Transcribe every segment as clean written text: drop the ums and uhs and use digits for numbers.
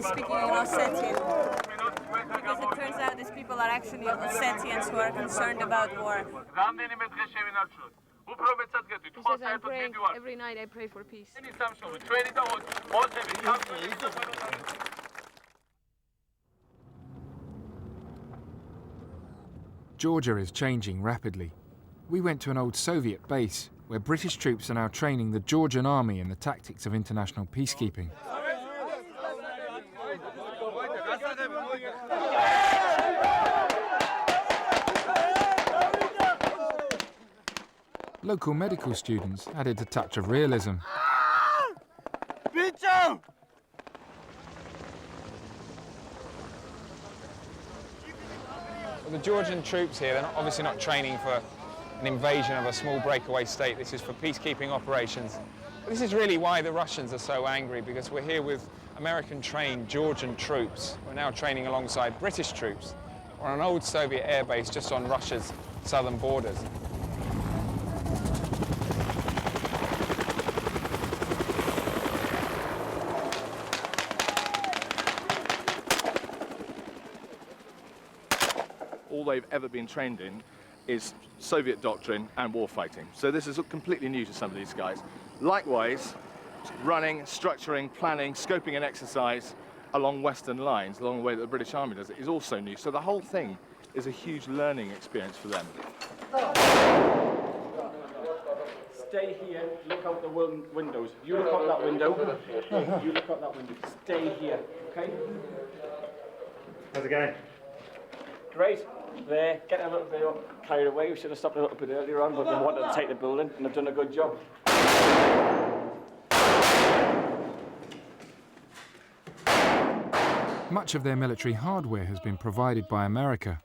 me speaking in Ossetian. Because it turns out these people are actually Ossetians who are concerned about war. He says, I'm praying, every night I pray for peace. Georgia is changing rapidly. We went to an old Soviet base where British troops are now training the Georgian army in the tactics of international peacekeeping. Local medical students added a touch of realism. The Georgian troops here, they're obviously not training for an invasion of a small breakaway state. This is for peacekeeping operations. But this is really why the Russians are so angry, because we're here with American-trained Georgian troops. We're now training alongside British troops on an old Soviet airbase just on Russia's southern borders. All they've ever been trained in is Soviet doctrine and war fighting. So this is completely new to some of these guys. Likewise, running, structuring, planning, scoping an exercise along Western lines, along the way that the British Army does it, is also new. So the whole thing is a huge learning experience for them. Stay here, look out the windows. You look out that window, you look out that window. Stay here, okay? How's it going? Great. There, getting a little bit carried away. We should have stopped a little bit earlier on, but they wanted to take the building and they've done a good job. Much of their military hardware has been provided by America.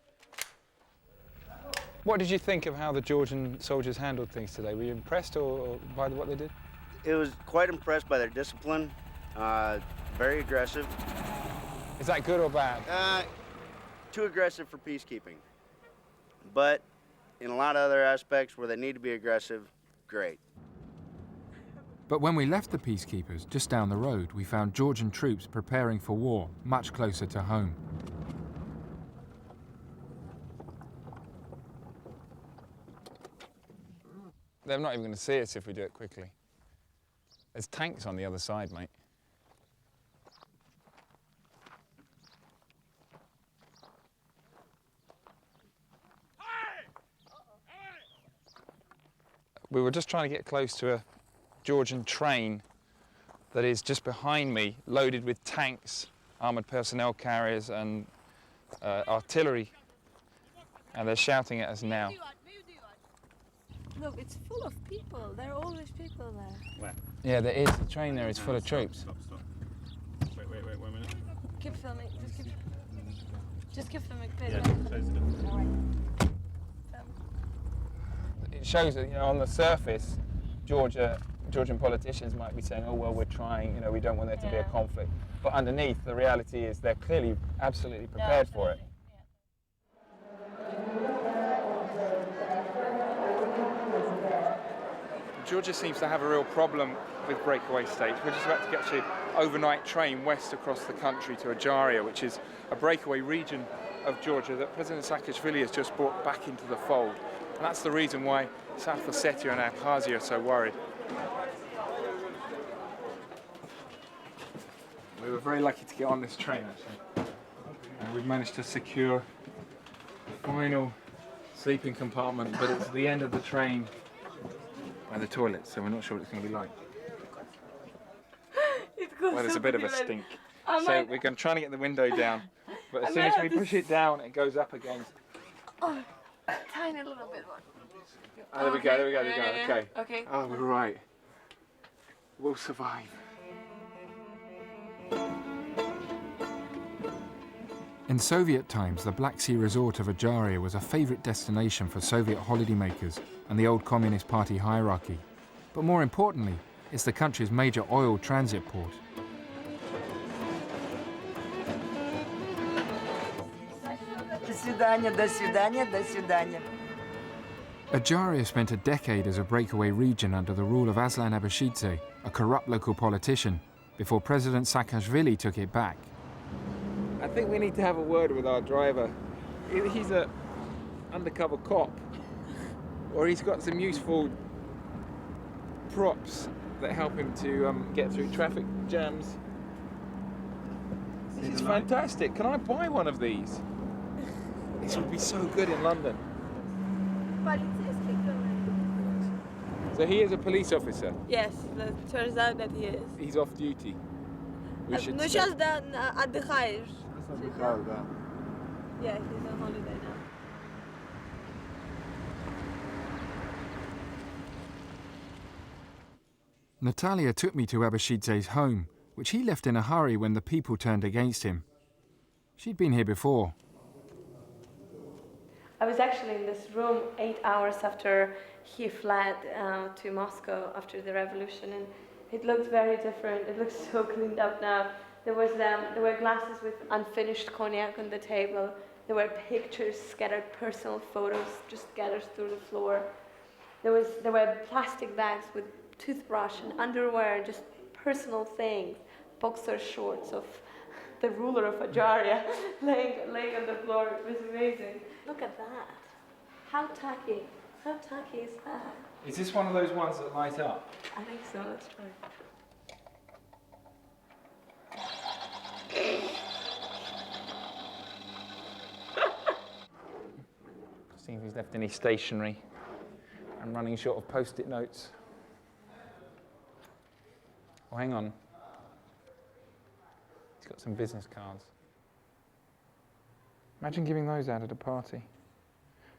What did you think of how the Georgian soldiers handled things today? Were you impressed or by what they did? It was quite impressed by their discipline, very aggressive. Is that good or bad? Too aggressive for peacekeeping, but in a lot of other aspects where they need to be aggressive, great. But when we left the peacekeepers just down the road, we found Georgian troops preparing for war much closer to home. They're not even going to see us if we do it quickly. There's tanks on the other side, mate. We were just trying to get close to a Georgian train that is just behind me, loaded with tanks, armoured personnel carriers and artillery. And they're shouting at us now. Look, it's full of people. There are always people there. Where? Yeah, there is. The train there is full of troops. Stop. Wait, 1 minute. Keep filming. Just keep filming. It shows that, you know, on the surface, Georgian politicians might be saying, oh, well, we're trying, you know, we don't want there to be a conflict. But underneath, the reality is they're clearly absolutely prepared for it. Georgia seems to have a real problem with breakaway states. We're just about to get to an overnight train west across the country to Ajaria, which is a breakaway region of Georgia that President Saakashvili has just brought back into the fold. And that's the reason why South Ossetia and Abkhazia are so worried. We were very lucky to get on this train, actually. And we've managed to secure the final sleeping compartment, but it's the end of the train by the toilet, so we're not sure what it's going to be like. Well, there's a bit of a stink. So we're going to try to get the window down, but as soon as we push it down, it goes up again. Oh, tiny little bit one. Oh, there we go, okay. Okay. Oh, we're right. We'll survive. In Soviet times, the Black Sea resort of Ajaria was a favourite destination for Soviet holidaymakers and the old Communist Party hierarchy. But more importantly, it's the country's major oil transit port. Ajaria spent a decade as a breakaway region under the rule of Aslan Abashidze, a corrupt local politician, before President Saakashvili took it back. I think we need to have a word with our driver. He's a undercover cop, or he's got some useful props that help him to get through traffic jams. This is fantastic. Can I buy one of these? This would be so good in London. So he is a police officer. Yes, it turns out that he is. He's off duty. We should Ну stay. сейчас да, отдыхаешь. Yeah, he's on holiday now. Natalia took me to Abkhazie's home, which he left in a hurry when the people turned against him. She'd been here before. I was actually in this room 8 hours after he fled to Moscow after the revolution, and it looked very different. It looks so cleaned up now. There were glasses with unfinished cognac on the table. There were pictures, scattered personal photos, just scattered through the floor. There were plastic bags with toothbrush and underwear, just personal things, boxer shorts of the ruler of Ajaria laying on the floor. It was amazing. Look at that. How tacky. How tacky is that? Is this one of those ones that light up? I think so. Let's try. See if he's left any stationery. I'm running short of post-it notes. Oh, hang on. He's got some business cards. Imagine giving those out at a party.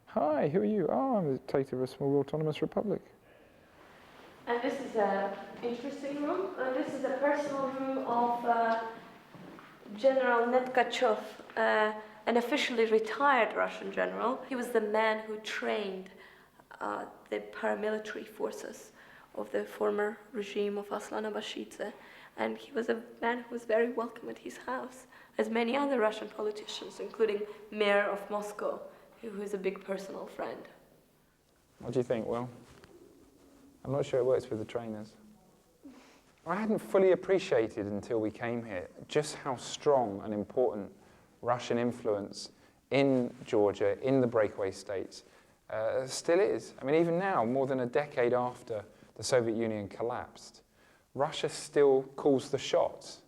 Hi, who are you? Oh, I'm the dictator of a small autonomous republic. And this is an interesting room. This is a personal room of General Netkachev, an officially retired Russian general. He was the man who trained the paramilitary forces of the former regime of Aslan Abashidze. And he was a man who was very welcome at his house, as many other Russian politicians, including Mayor of Moscow, who is a big personal friend. What do you think, Will? I'm not sure it works with the trainers. I hadn't fully appreciated until we came here just how strong and important Russian influence in Georgia, in the breakaway states, still is. I mean, even now, more than a decade after the Soviet Union collapsed, Russia still calls the shots